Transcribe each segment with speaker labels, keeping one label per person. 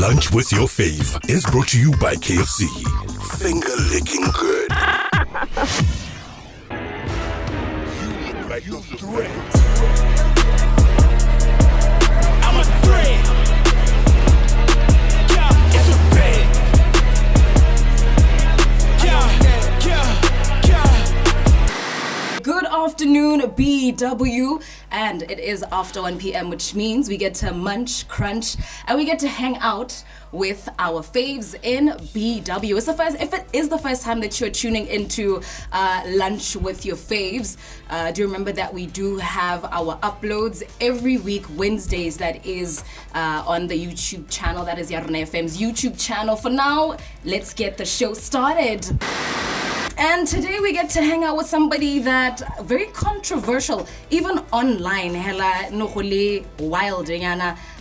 Speaker 1: Lunch with your fave is brought to you by KFC. Finger licking good. You look like a threat. I'm a threat. Yeah, it's a bed.
Speaker 2: Good afternoon, BW, and it is after 1 p.m., which means we get to munch, crunch, and we get to hang out with our faves in BW. If it is the first time that you're tuning into Lunch with your faves, do you remember that we do have our uploads every week, Wednesdays, that is on the YouTube channel, that is Yarona FM's YouTube channel. For now, let's get the show started. And today we get to hang out with somebody that very controversial, even online. Hela no wild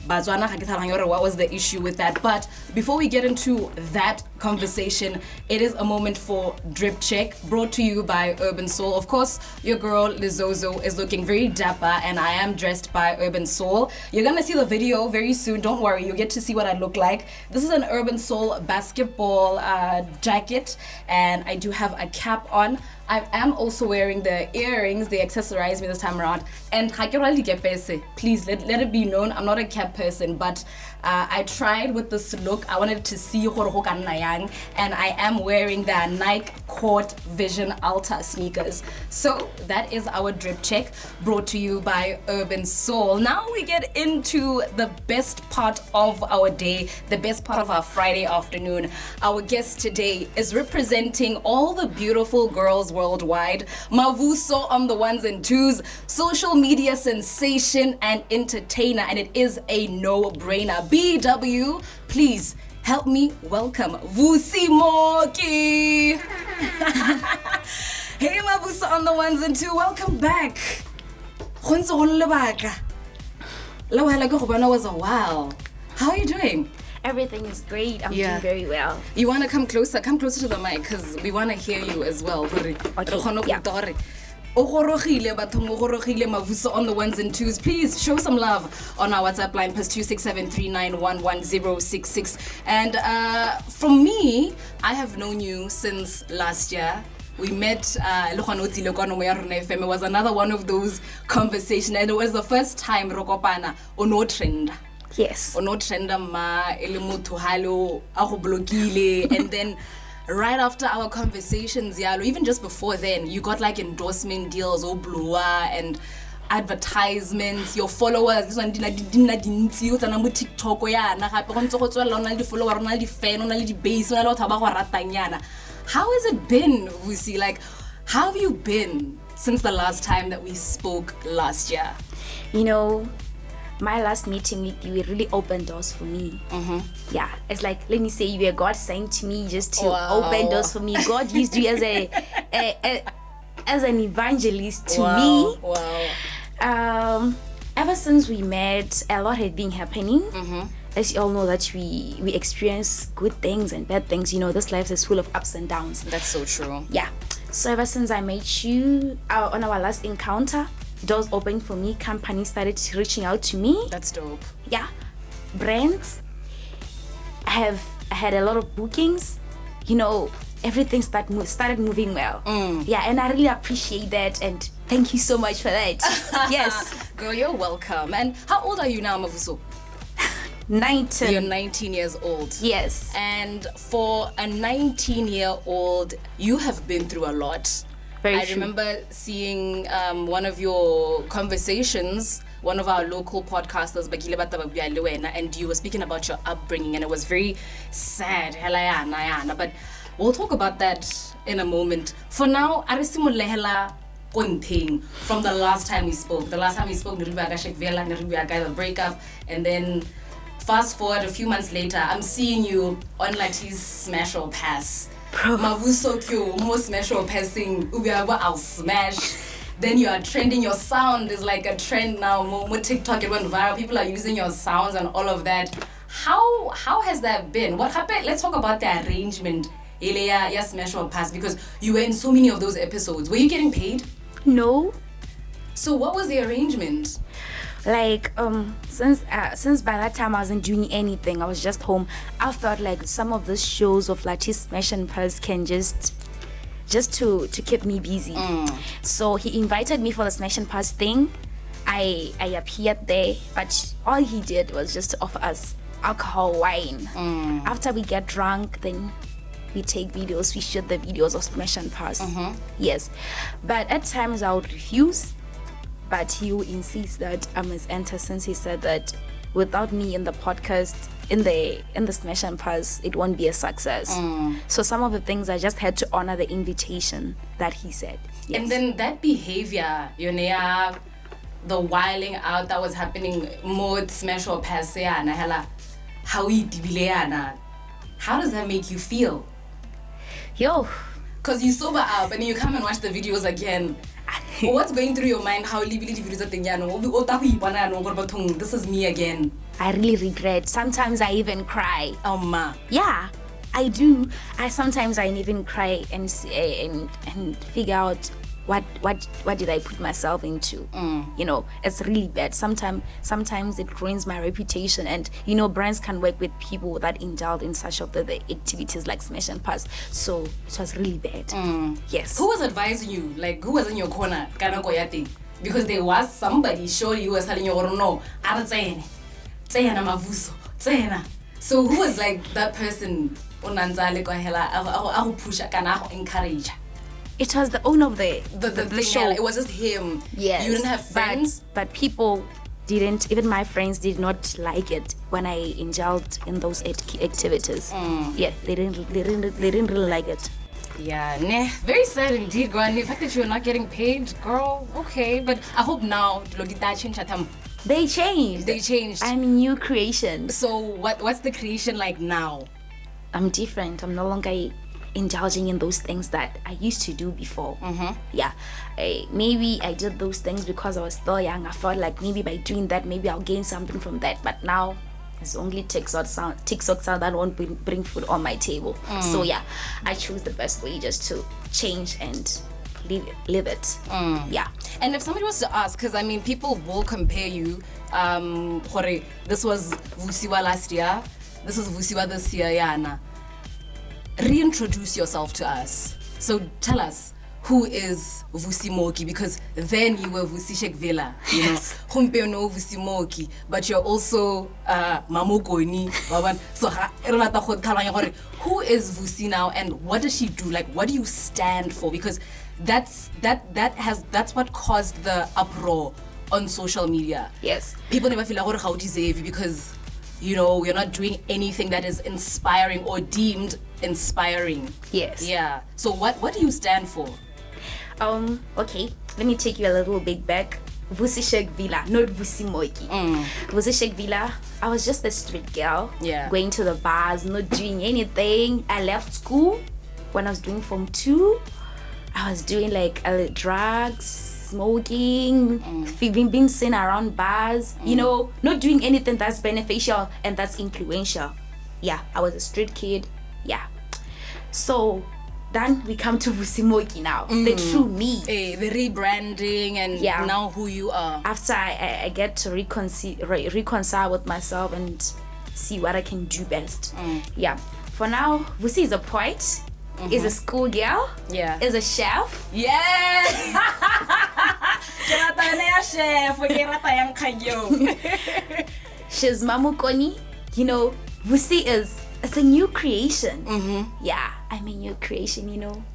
Speaker 2: Botswana. What was the issue with that? But before we get into that conversation, it is a moment for Drip Check, brought to you by Urban Soul. Of course, your girl Lezozo is looking very dapper, and I am dressed by Urban Soul. You're gonna see the video very soon. Don't worry, you'll get to see what I look like. This is an Urban Soul basketball jacket, and I do have a cap on. I am also wearing the earrings. They accessorize me this time around. And please let it be known, I'm not a cap person, but I tried with this look. I wanted to see and I am wearing the Nike Court Vision Ultra sneakers. So that is our drip check, brought to you by Urban Soul. Now we get into the best part of our day, the best part of our Friday afternoon. Our guest today is representing all the beautiful girls worldwide. Mavuso on the ones and twos, social media sensation and entertainer, and it is a no-brainer. BW, please help me welcome Vusi Mooki. Hey Mavuso on the ones and twos, welcome back. Was a while. How are you doing?
Speaker 3: Everything is great. I'm doing very well.
Speaker 2: You want to come closer? Come closer to the mic because we want to hear you as well.
Speaker 3: Okay. Yeah.
Speaker 2: Mavuso on the ones and twos. Please show some love on our WhatsApp line +26739111066. And from me, I have known you since last year. We met it was another one of those conversations, and it was the first time Rokopana ono trend.
Speaker 3: Yes.
Speaker 2: Ono trend ma elimutu halo ako blogile, and then right after our conversations, even just before then, you got like endorsement deals, Oblua, and advertisements. Your followers, this one didn't see you on TikTok. How has it been, Vusi? Like, how have you been since the last time that we spoke last year?
Speaker 3: You know, my last meeting with you, it really opened doors for me.
Speaker 2: Mm-hmm.
Speaker 3: Yeah, it's like, let me say, you were God saying to me just to open doors for me. God used you as as an evangelist to me.
Speaker 2: Wow.
Speaker 3: Ever since we met, a lot had been happening.
Speaker 2: Mm-hmm.
Speaker 3: As you all know, that we experience good things and bad things. You know, this life is full of ups and downs.
Speaker 2: That's so true.
Speaker 3: Yeah. So ever since I met you on our last encounter, doors opened for me. Companies started reaching out to me.
Speaker 2: That's dope.
Speaker 3: Yeah. Brands. I had a lot of bookings. You know, everything started moving well. Yeah, and I really appreciate that, and thank you so much for that. Yes.
Speaker 2: Girl, you're welcome. And how old are you now, Mavuso?
Speaker 3: 19.
Speaker 2: You're 19 years old.
Speaker 3: Yes.
Speaker 2: And for a 19-year-old, you have been through a lot.
Speaker 3: Very
Speaker 2: I
Speaker 3: true.
Speaker 2: remember seeing one of your conversations, one of our local podcasters, and you were speaking about your upbringing, and it was very sad. But we'll talk about that in a moment. For now, from the last time we spoke. The last time we spoke, the breakup, and then fast forward a few months later, I'm seeing you on Lati's Smash or Pass. Mavuso kyo, more smash or passing, I'll smash. Then you are trending. Your sound is like a trend now. More TikTok, it went viral. People are using your sounds and all of that. How has that been? What happened? Let's talk about the arrangement. Yes, smash or pass, because you were in so many of those episodes. Were you getting paid?
Speaker 3: No.
Speaker 2: So what was the arrangement?
Speaker 3: Like since by that time I wasn't doing anything, I was just home. I felt like some of the shows of Latis Smash and Pulse can just to keep me busy. So he invited me for the Smash and Pulse thing. I appeared there, but all he did was just to offer us alcohol, wine. After we get drunk, then we take videos, we shoot the videos of Smash and Pulse. Yes, but at times I would refuse, but he would insist that I must enter, since he said that without me in the podcast, in the Smash and Pulse, it won't be a success. So some of the things I just had to honor the invitation that he said. Yes.
Speaker 2: And then that behavior, the wiling out that was happening more Smash or Pulse, how does that make you feel?
Speaker 3: Yo,
Speaker 2: because you sober up and then you come and watch the videos again. What's going through your mind? How this is me again.
Speaker 3: I really regret. Sometimes I even cry.
Speaker 2: Oh ma.
Speaker 3: Yeah, I do. Sometimes I even cry and figure out what did I put myself into. It's really bad. Sometimes it ruins my reputation, and brands can work with people that indulge in such of the activities like Smash and Pass. So it was really bad. Yes.
Speaker 2: Who was advising you? Like, who was in your corner? Because there was somebody surely who was telling you, oh no, so who was like that person? Encourage.
Speaker 3: It was the owner of the show.
Speaker 2: It was just him.
Speaker 3: Yes.
Speaker 2: You didn't have friends?
Speaker 3: But people didn't, even my friends did not like it when I indulged in those activities. Yeah, they didn't really like it.
Speaker 2: Yeah, very sad indeed, girl. And the fact that you're not getting paid, girl, okay. But I hope now
Speaker 3: they changed. I'm a new creation.
Speaker 2: So what's the creation like now?
Speaker 3: I'm different. I'm no longer indulging in those things that I used to do before. Yeah, maybe I did those things because I was still young. I felt like maybe by doing that, maybe I'll gain something from that. But now it's only TikTok sound that won't bring food on my table. So yeah, I choose the best way, just to change and live it. Yeah.
Speaker 2: And if somebody was to ask, because I mean, people will compare you. This was Vusiwa last year. This is Vusiwa this year, Yana. Reintroduce yourself to us. So tell us, who is Vusi Mooki? Because then you were Vusi Shekvela, Humpe no Vusi Mooki, but you're also Mamokoni. So who is Vusi now, and what does she do? Like, what do you stand for? Because that's what caused the uproar on social media.
Speaker 3: Yes.
Speaker 2: People never feel like how deserve because you're not doing anything that is inspiring or deemed inspiring.
Speaker 3: Yes.
Speaker 2: Yeah. So what do you stand for?
Speaker 3: Okay, let me take you a little bit back. Vusi Shekvela, not Vusi Mooki. Vusi Shekvela, I was just a street girl.
Speaker 2: Yeah.
Speaker 3: Going to the bars, not doing anything. I left school when I was doing Form 2. I was doing like drugs, smoking, being seen around bars, not doing anything that's beneficial and that's influential. Yeah, I was a street kid. Yeah. So then we come to Vusi Mooki now, the true me.
Speaker 2: The rebranding and now who you are.
Speaker 3: After I get to reconcile with myself and see what I can do best. Yeah. For now, Vusi is a poet. Is a schoolgirl.
Speaker 2: Yeah.
Speaker 3: Is a chef.
Speaker 2: Yes.
Speaker 3: She's Mamukoni. Vusi it's a new creation. Yeah, I'm a new creation,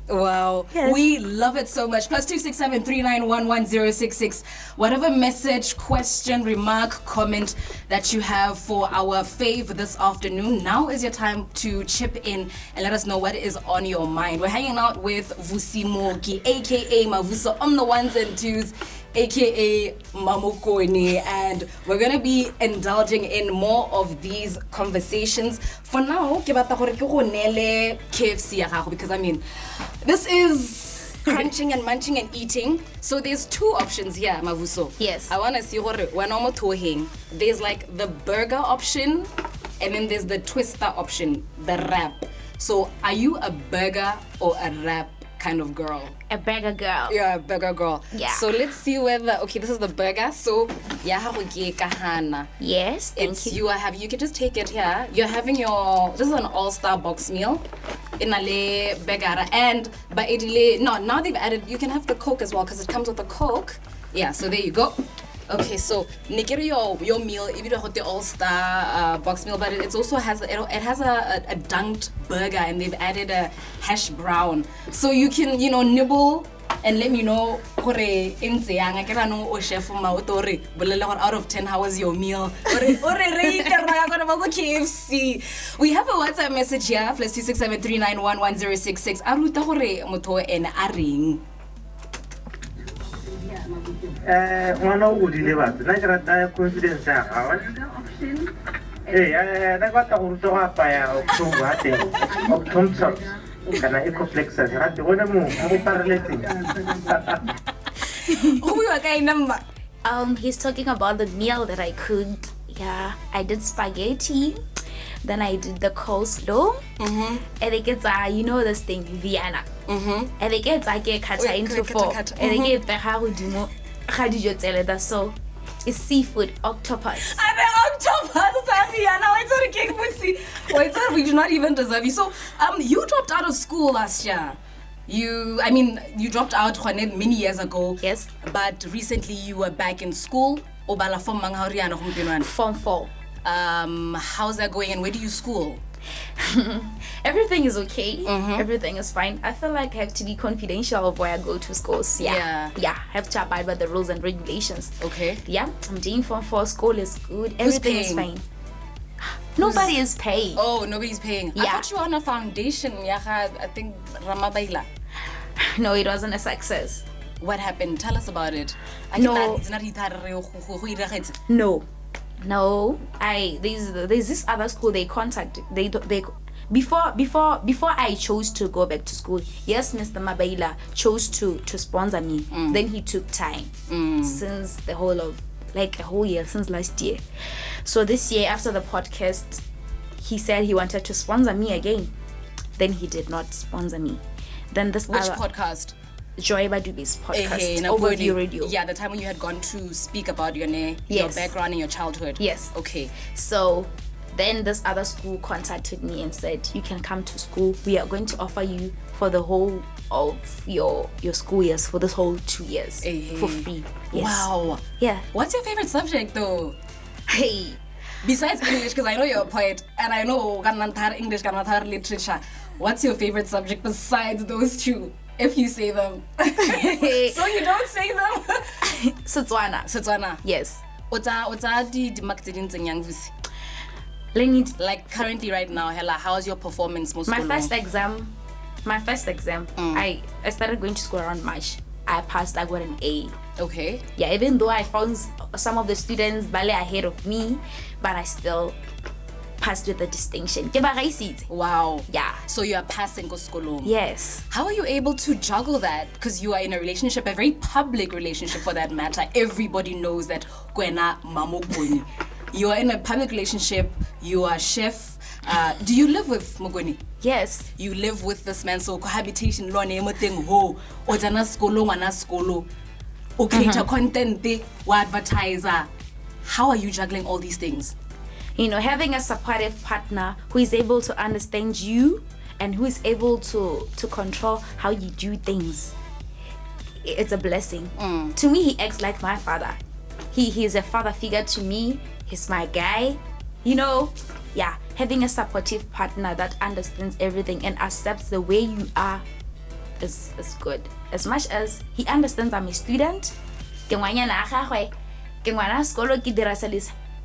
Speaker 2: Wow.
Speaker 3: Yes.
Speaker 2: We love it so much. +267 3911066. Whatever message, question, remark, comment that you have for our fave this afternoon, now is your time to chip in and let us know what is on your mind. We're hanging out with Vusi Mooki, aka Mavuso on the ones and twos, aka Mamukoni, and we're gonna be indulging in more of these conversations. For now, ke batla gore ke go nele KFC ya gago, because I mean, this is crunching and munching and eating. So there's two options here, Mavuso.
Speaker 3: Yes.
Speaker 2: I want to see gore when I'm tohing. There's like the burger option, and then there's the twister option, the wrap. So are you a burger or a wrap kind of girl.
Speaker 3: A burger girl.
Speaker 2: Yeah, a burger girl.
Speaker 3: Yeah.
Speaker 2: So let's see whether, okay, this is the burger. So, yeah,
Speaker 3: Yes, thank
Speaker 2: it's
Speaker 3: you.
Speaker 2: you can just take it here. You're having this is an all-star box meal. In a burger. And by Edile, no, now they've added, you can have the Coke as well because it comes with the Coke. Yeah, so there you go. Okay, so Nikiri your meal, even the all-star box meal, but it also has a dunked burger, and they've added a hash brown, so you can nibble and let me know chef out of 10 how was your meal. KFC. We have a WhatsApp message here +26739111066 aruta gore motho ene a reng.
Speaker 4: Ngwana o godile batho nna ke rata confidence ya gago nna ka ta go ruta go apaya october ga teng octomtops kana ecoplexus rate gone mo pareletseng.
Speaker 3: He's talking about the meal that I cooked. Yeah, I did spaghetti, then I did the coleslaw, and it gets this thing Vienna, and it gets cut into four, and it gets so it's seafood octopus.
Speaker 2: And the octopus, Vienna. We do not even deserve you. So, you dropped out of school last year. You dropped out many years ago.
Speaker 3: Yes.
Speaker 2: But recently you were back in school.
Speaker 3: Form 4.
Speaker 2: How's that going and where do you school?
Speaker 3: Everything is okay. Everything is fine. I feel like I have to be confidential of where I go to schools. Yeah. I have to abide by the rules and regulations.
Speaker 2: Okay.
Speaker 3: Yeah, I'm doing Form 4. School is good. Everything is fine. Nobody is paying.
Speaker 2: Oh, nobody's paying.
Speaker 3: Yeah.
Speaker 2: I thought you were on a foundation. I think Ramabaila.
Speaker 3: No, it wasn't a success.
Speaker 2: What happened? Tell us about it.
Speaker 3: No. There's this other school they contacted. Before I chose to go back to school, yes, Mr. Mabaila chose to sponsor me. Then he took time since a whole year, since last year. So this year after the podcast, he said he wanted to sponsor me again. Then he did not sponsor me. Then this
Speaker 2: Which podcast?
Speaker 3: Joy Badubi's podcast, Overview Radio.
Speaker 2: Yeah, the time when you had gone to speak about your background and your childhood.
Speaker 3: Yes.
Speaker 2: Okay.
Speaker 3: So then this other school contacted me and said, you can come to school. We are going to offer you for the whole of your school years, for this whole 2 years, for free. Yes.
Speaker 2: Wow.
Speaker 3: Yeah.
Speaker 2: What's your favorite subject though?
Speaker 3: Hey.
Speaker 2: Besides English, because I know you're a poet and I know English, literature. What's your favorite subject besides those two? If you say them. So you don't say them?
Speaker 3: Setswana. Yes.
Speaker 2: What's the young Vusi? Like currently right now, how's your performance?
Speaker 3: My first exam, I started going to school around March. I passed, I got an A.
Speaker 2: Okay.
Speaker 3: Yeah, even though I found some of the students barely ahead of me, but I still passed with a distinction.
Speaker 2: Wow.
Speaker 3: Yeah.
Speaker 2: So you are passing Koskolong.
Speaker 3: Yes.
Speaker 2: How are you able to juggle that? Because you are in a relationship, a very public relationship for that matter. Everybody knows that Kwena Mamogoni. You are in a public relationship, you are chef. Do you live with Mogoni?
Speaker 3: Yes.
Speaker 2: You live with this man, so cohabitation law name thing ho or jana skolo wana skolo. Okay, content advertiser. How are you juggling all these things?
Speaker 3: Having a supportive partner who is able to understand you and who is able to control how you do things. It's a blessing. To me, he acts like my father. He is a father figure to me. He's my guy. Yeah, having a supportive partner that understands everything and accepts the way you are is good. As much as he understands I'm a student,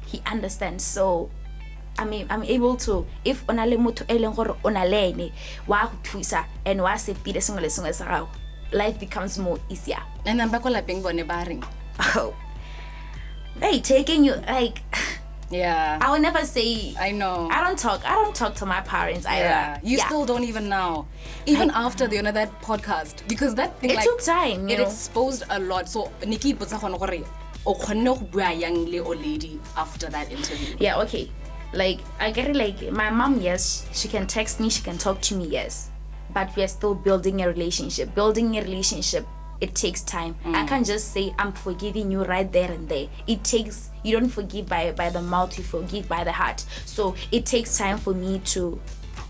Speaker 3: he understands. So I'm able to, if onale motho eleng gore onalene wa go thusa and wa safety le sengwe le sengwe sa gago, life becomes more easier.
Speaker 2: And then back lapeng bone ba reng.
Speaker 3: Oh, hey, taking you like.
Speaker 2: Yeah.
Speaker 3: I will never say.
Speaker 2: I know.
Speaker 3: I don't talk to my parents either.
Speaker 2: Yeah. You still don't even now. Even after that podcast, because that thing
Speaker 3: it took time.
Speaker 2: It exposed a lot. So Nikki putsa khona gore o khonne go bua young le old lady after that interview.
Speaker 3: Yeah. Okay. Like I get it. Like my mom, yes, she can text me, she can talk to me, yes. but we are still building a relationship. Building a relationship, it takes time. I can't just say I'm forgiving you right there and there. It takes, you don't forgive by the mouth, you forgive by the heart. So it takes time for me to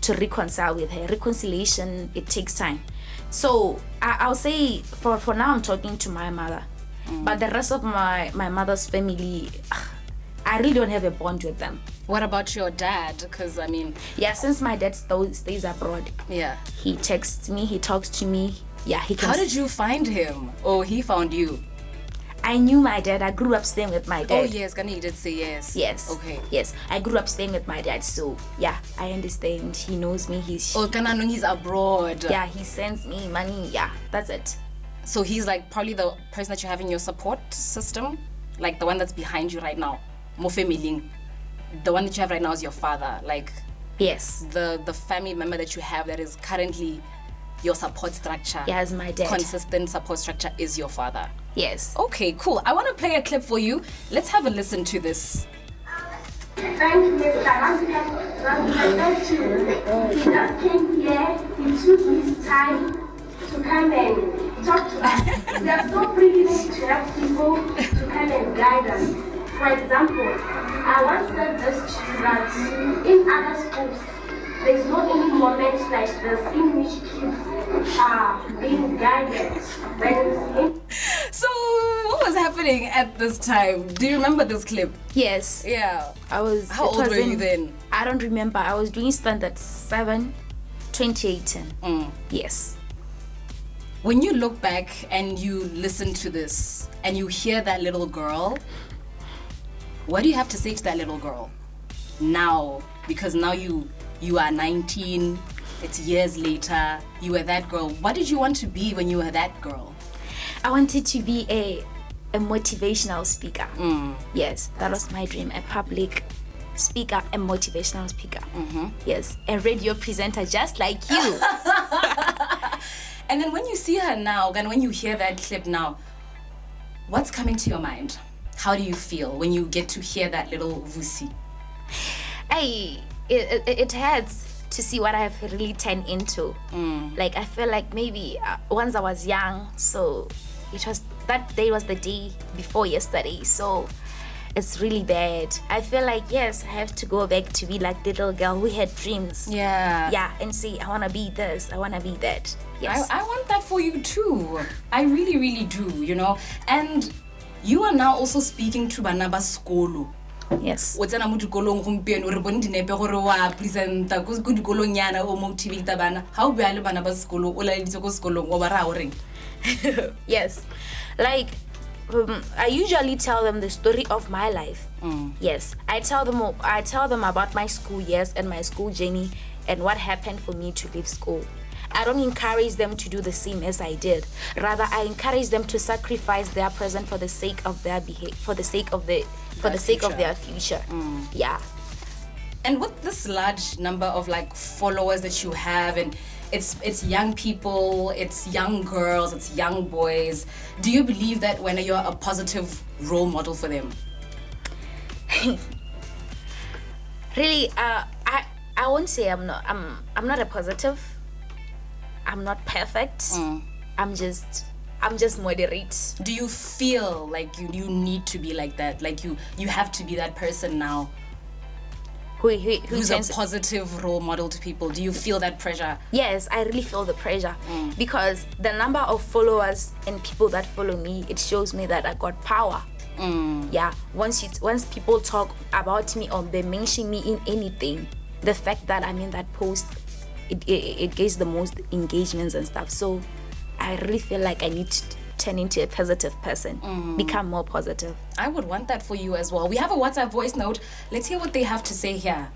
Speaker 3: reconcile with her. Reconciliation, it takes time. So I'll say for now I'm talking to my mother, but the rest of my mother's family, I really don't have a bond with them.
Speaker 2: What about your dad? Because I mean,
Speaker 3: yeah, since my dad stays abroad,
Speaker 2: yeah,
Speaker 3: he texts me, he talks to me. Yeah, he can.
Speaker 2: How did you find him? Or he found you?
Speaker 3: I knew my dad. I grew up staying with my dad.
Speaker 2: Oh yes, Gani, you did say yes.
Speaker 3: Yes.
Speaker 2: Okay.
Speaker 3: Yes, I grew up staying with my dad, so yeah, I understand. He knows me. He's
Speaker 2: abroad.
Speaker 3: Yeah, he sends me money. Yeah, that's it.
Speaker 2: So he's like probably the person that you have in your support system, like the one that's behind you right now. Mofemiling. The one that you have right now is your father. Like,
Speaker 3: yes,
Speaker 2: the family member that you have that is currently your support structure.
Speaker 3: Yeah, is my dad.
Speaker 2: Consistent support structure is your father.
Speaker 3: Yes.
Speaker 2: Okay, cool. I want to play a clip for you. Let's have a listen to this.
Speaker 5: Thank you, Mr. He just came here, he took his time to come and talk to us. We are so privileged to have people to come and guide us. For example, I once said this to you that in other schools, there's no any moment like this in which kids are being guided.
Speaker 2: So, what was happening at this time? Do you remember this clip?
Speaker 3: Yes.
Speaker 2: Yeah.
Speaker 3: I was.
Speaker 2: How old were you then?
Speaker 3: I don't remember. I was doing Standard 7, 2018. Yes.
Speaker 2: When you look back and you listen to this and you hear that little girl, what do you have to say to that little girl now? Because now you are 19, it's years later, you were that girl. What did you want to be when you were that girl?
Speaker 3: I wanted to be a motivational speaker. Yes, that was my dream, a public speaker, a motivational speaker. Yes, a radio presenter just like you.
Speaker 2: And then when you see her now, and when you hear that clip now, what's coming to your mind? How do you feel when you get to hear that little Vusi?
Speaker 3: It hurts to see what I have really turned into. Like, I feel like maybe once I was young, so it was, that day was the day before yesterday, so it's really bad. I feel like, yes, I have to go back to be like the little girl who had dreams. Yeah, and say, I want to be this, I want to be that. Yes.
Speaker 2: I want that for you too. I really, really do, you know. And you are now also speaking to Banaba Skolo.
Speaker 3: Yes.
Speaker 2: What's an amutukolong humpian or bondine pehoroa, presenta, good coloniana or motivita bana? How be I Banaba Skolo or like Skolong over our ring?
Speaker 3: Yes. Like, I usually tell them the story of my life. Yes, I tell them about my school years and my school journey and what happened for me to leave school. I don't encourage them to do the same as I did. Rather, I encourage them to sacrifice their present for the sake of their for the sake of their future. Yeah.
Speaker 2: And with this large number of like followers that you have, and it's young people, it's young girls, it's young boys, do you believe that when you're a positive role model for them?
Speaker 3: Really, I won't say I'm not a positive. I'm not perfect. I'm just moderate.
Speaker 2: Do you feel like you need to be like that? Like you have to be that person now? Who's a positive role model to people? Do you feel that pressure?
Speaker 3: Yes, I really feel the pressure because the number of followers and people that follow me, it shows me that I got power. Yeah, once people talk about me or they mention me in anything, the fact that I'm in that post, it gets the most engagements and stuff. So I really feel like I need to turn into a positive person, become more positive.
Speaker 2: I would want that for you as well. We have a WhatsApp voice note. Let's hear what they have to say here.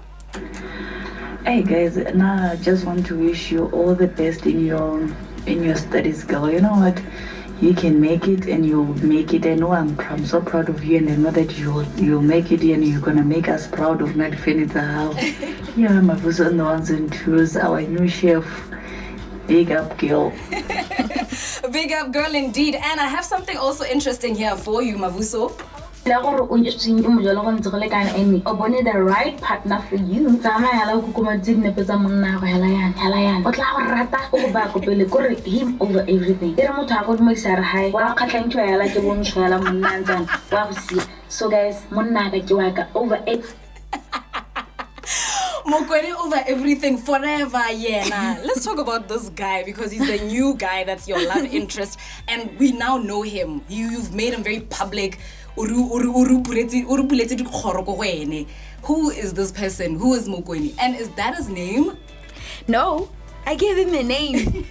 Speaker 6: Hey guys, I just want to wish you all the best in your studies, girl. You know what? You can make it and you'll make it. I know I'm so proud of you, and I know that you'll make it and you're gonna make us proud of not finished the house. Yeah, my Vusi on the ones and twos, our new chef. Big up, girl.
Speaker 2: Big up, girl, indeed. And I have something also interesting here for you, Mavuso.
Speaker 7: la gore o ntse mo jalo go ntse go le kana ene o bone the right partner for you tsamaya la go kuma tsine pe tsa monna go hela yana o tla go rata o go ba go pele gore him over everything ere motho a go mo isara hai wa khatlantso ya la ke bontsho ya la monna ntsana wa go sia so guys monna ka ke wa ka over it
Speaker 2: Mokweni over everything forever, yeah. Let's talk about this guy because he's the new guy that's your love interest, and we now know him. You've made him very public. Who is this person? Who is Mokweni? And is that his name?
Speaker 3: No, I gave him a name.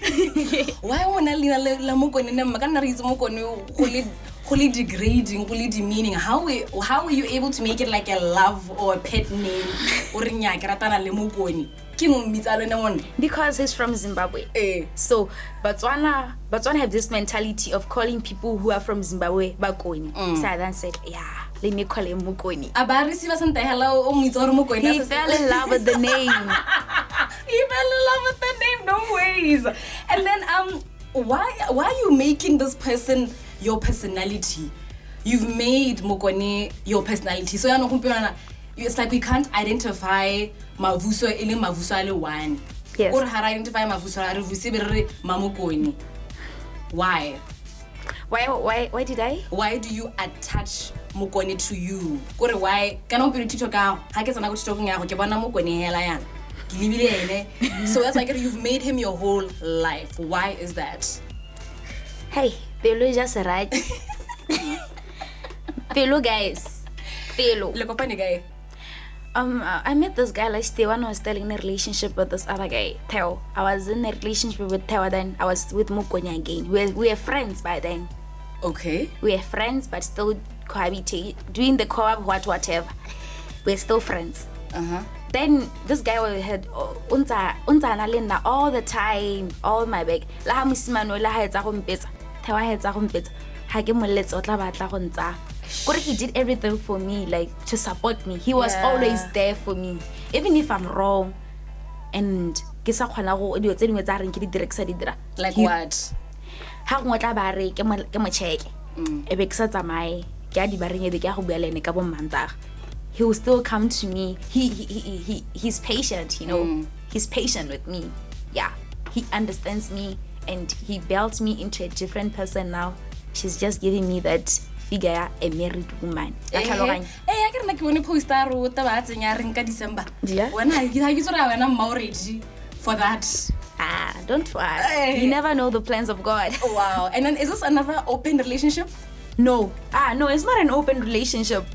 Speaker 2: Why won't I la Mokweni name? Makana reason Mokweni fully degrading, fully demeaning. How were you able to make it like a love or a pet name?
Speaker 3: Because he's from Zimbabwe. So Botswana have this mentality of calling people who are from Zimbabwe Bakoni. So I then said, yeah, let me call him Mokweni. He fell in love with the name.
Speaker 2: He fell in love with the name, no ways. And then why are you making this person your personality? You've made Mokweni your personality. So it's like we can't identify Mavuso ele Mavuso ale one.
Speaker 3: Yes.
Speaker 2: Or how identify Mavuso ale Vusi Mamokweni. Why?
Speaker 3: Why did I?
Speaker 2: Why do you attach Mokweni to you? Kore why? Kana go TikTok ha ke tsana go TikTok ya go ke bona Mokweni hela yana. So that's like you've made him your whole life. Why is that?
Speaker 3: Hey, Pelo just right. Pelo guys. Pelo.
Speaker 2: Le company guy.
Speaker 3: I met this guy last day when I was still in a relationship with this other guy, Theo. I was in a relationship with Theo, then I was with Mokweni again. We were friends by then.
Speaker 2: Okay.
Speaker 3: We were friends but still cohabitate, doing the co-op whatever. We're still friends. Then this guy had unta nalena all the time, all my bag. La musimano la ha etsa go mpetsa. Thewa ha etsa go mpetsa. Ha ke molletsa o tla batla go ntsa. He did everything for me, like to support me. He was always there for me, even if I'm wrong. And ke sa khona go dio tse dingwe tsa reng ke di direksa di dira.
Speaker 2: Like what?
Speaker 3: Ha go tla ba re ke mo check. E be ke sa tsamaye. Ke a di ba reng e be ke a go bua le ene ka bo mantsaga. He will still come to me. He's patient, you know. He's patient with me. Yeah, he understands me, and he built me into a different person now. She's just giving me that figure, a married woman.
Speaker 2: I can like when you post that road about December.
Speaker 3: Yeah.
Speaker 2: When I I'm married for that.
Speaker 3: Don't worry. You never know the plans of God.
Speaker 2: Wow. And then is this another open relationship?
Speaker 3: No. No, it's not an open relationship.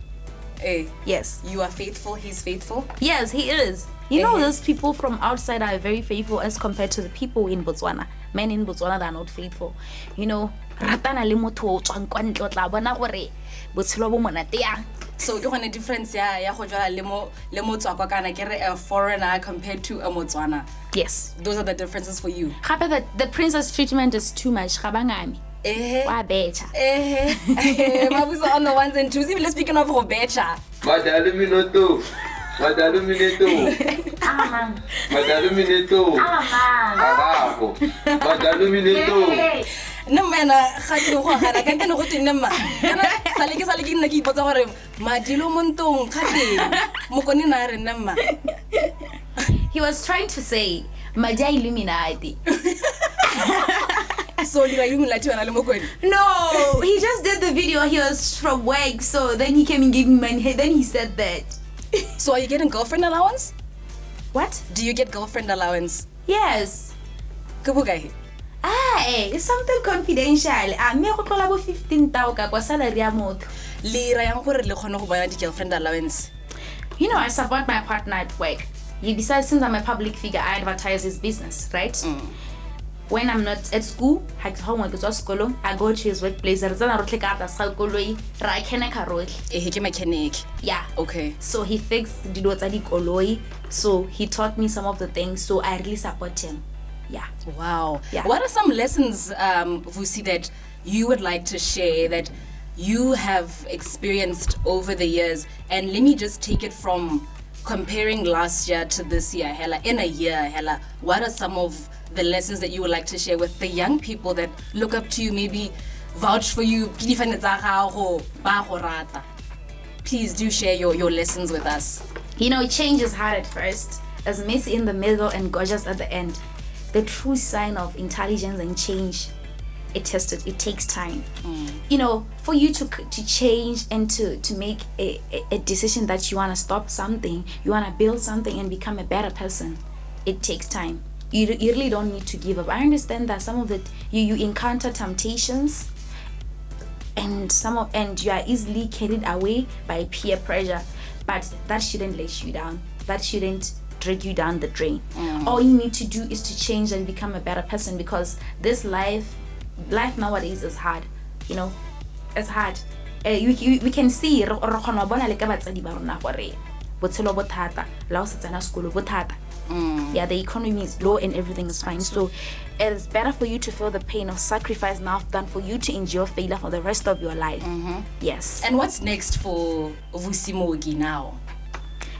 Speaker 3: Yes.
Speaker 2: You are faithful, he's faithful?
Speaker 3: Yes, he is. You know, those people from outside are very faithful as compared to the people in Botswana. Men in Botswana that are not faithful. You know, ratana le motho tswang kwa ntlo tla bona gore botshelo bo monate yang.
Speaker 2: So you want a difference ya go jwala le mo tswa kwa kana ke re a foreigner compared to a Motswana?
Speaker 3: Yes.
Speaker 2: Those are the differences for you.
Speaker 3: Gape the princess treatment is too much. Ga bangami. Wa betcha.
Speaker 2: Mabuso on the ones and twos. Even speaking of Robecha.
Speaker 8: Madame Minuto.
Speaker 2: No man, ga ke go ga ka ntse go tinema. Kana sale ke nna ke ipotsa gore madilo montong khate mokoni na re nna.
Speaker 3: He was trying to say Maja Illuminati.
Speaker 2: So you Illuminati wana le mokoni?
Speaker 3: No, he just did the video. He was from work, so then he came and gave me money. Then he said that.
Speaker 2: So are you getting girlfriend allowance?
Speaker 3: What?
Speaker 2: Do you get girlfriend allowance?
Speaker 3: Yes.
Speaker 2: Kubugai.
Speaker 3: It's something confidential. Me go tlola bo 15,000 ka kwa salary ya motho.
Speaker 2: Le ra yang gore le khone go bona di girlfriend allowance.
Speaker 3: You know, I support my partner at work. He decides since I'm a public figure, I advertise his business, right? When I'm not at school, I go to school, I go to his workplace. I
Speaker 2: mechanic.
Speaker 3: Yeah.
Speaker 2: Okay.
Speaker 3: So he fixed the koloi. So he taught me some of the things. So I really support him. Yeah.
Speaker 2: Wow.
Speaker 3: Yeah.
Speaker 2: What are some lessons, Vusi, that you would like to share that you have experienced over the years? And let me just take it from comparing last year to this year, Hela. In a year, Hela, what are some of the lessons that you would like to share with the young people that look up to you, maybe vouch for you? please do share your lessons with us.
Speaker 3: You know, change is hard at first, as messy in the middle and gorgeous at the end. The true sign of intelligence and change, it takes time. You know, for you to change and to make a decision that you want to stop something, you want to build something and become a better person, it takes time. You really don't need to give up. I understand that some of it, you encounter temptations and you are easily carried away by peer pressure, but that shouldn't let you down. That shouldn't drag you down the drain. All you need to do is to change and become a better person, because this life nowadays is hard. You know, it's hard. We can see yeah, the economy is low and everything is fine, so it's better for you to feel the pain of sacrifice now than for you to endure failure for the rest of your life. Yes.
Speaker 2: And what's next for Vusi Mooki now?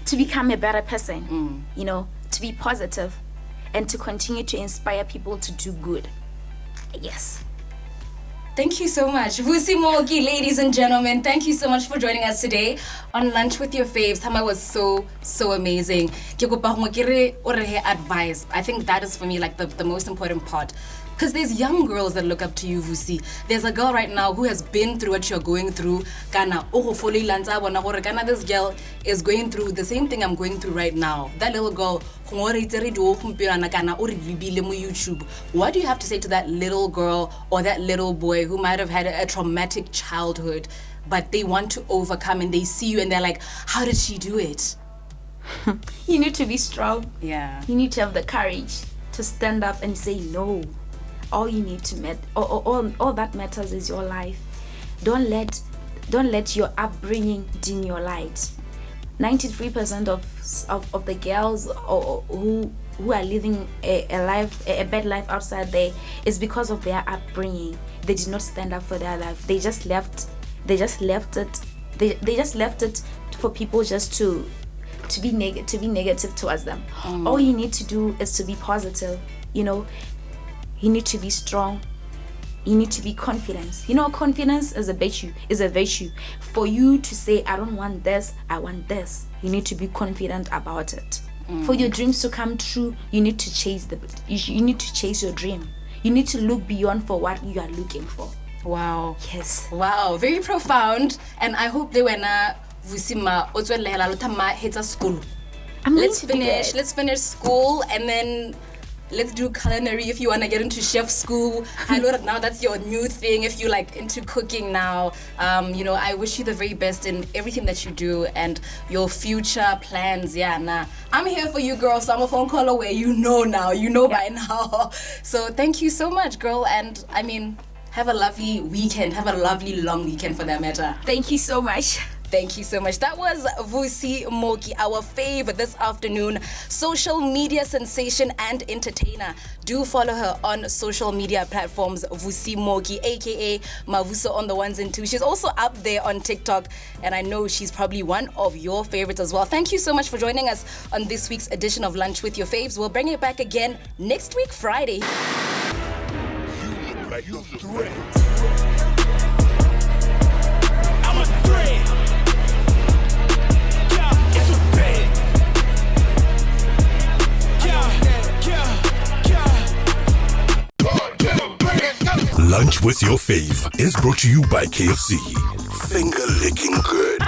Speaker 3: To become a better person, you know, to be positive and to continue to inspire people to do good. Yes.
Speaker 2: Thank you so much, Vusi Mooki, ladies and gentlemen. Thank you so much for joining us today on Lunch with Your Faves. Hama was so amazing. Advice. I think that is for me like the most important part. Because there's young girls that look up to you, Vusi. There's a girl right now who has been through what you're going through. This girl is going through the same thing I'm going through right now. That little girl, what do you have to say to that little girl or that little boy who might have had a traumatic childhood, but they want to overcome and they see you and they're like, how did she do it?
Speaker 3: You need to be strong.
Speaker 2: Yeah.
Speaker 3: You need to have the courage to stand up and say no. All you need to all that matters is your life. Don't let your upbringing dim your light. 93% of the girls who are living a bad life outside there is because of their upbringing. They did not stand up for their life. They just left it for people just to be negative towards them. All you need to do is to be positive. You know, you need to be strong. You need to be confident. You know, confidence is a virtue. For you to say, I don't want this, I want this, you need to be confident about it. For your dreams to come true, you need to chase you need to chase your dream. You need to look beyond for what you are looking for.
Speaker 2: Wow.
Speaker 3: Yes.
Speaker 2: Wow. Very profound. And I hope they were not Vusima school. Let's finish school and then let's do culinary if you want to get into chef school. I know that now that's your new thing if you like into cooking now. You know, I wish you the very best in everything that you do and your future plans. Yeah, nah. I'm here for you, girl. So I'm a phone call away. You know by now. So thank you so much, girl. And I mean, have a lovely weekend. Have a lovely long weekend for that matter.
Speaker 3: Thank you so much.
Speaker 2: Thank you so much. That was Vusi Mooki, our fave this afternoon, social media sensation and entertainer. Do follow her on social media platforms, Vusi Mooki, aka Mavuso on the ones and twos. She's also up there on TikTok, and I know she's probably one of your favorites as well. Thank you so much for joining us on this week's edition of Lunch with Your Faves. We'll bring it back again next week, Friday.
Speaker 1: You look like a threat.
Speaker 8: I'm a threat.
Speaker 1: Lunch with Your Fave is brought to you by KFC. Finger licking good.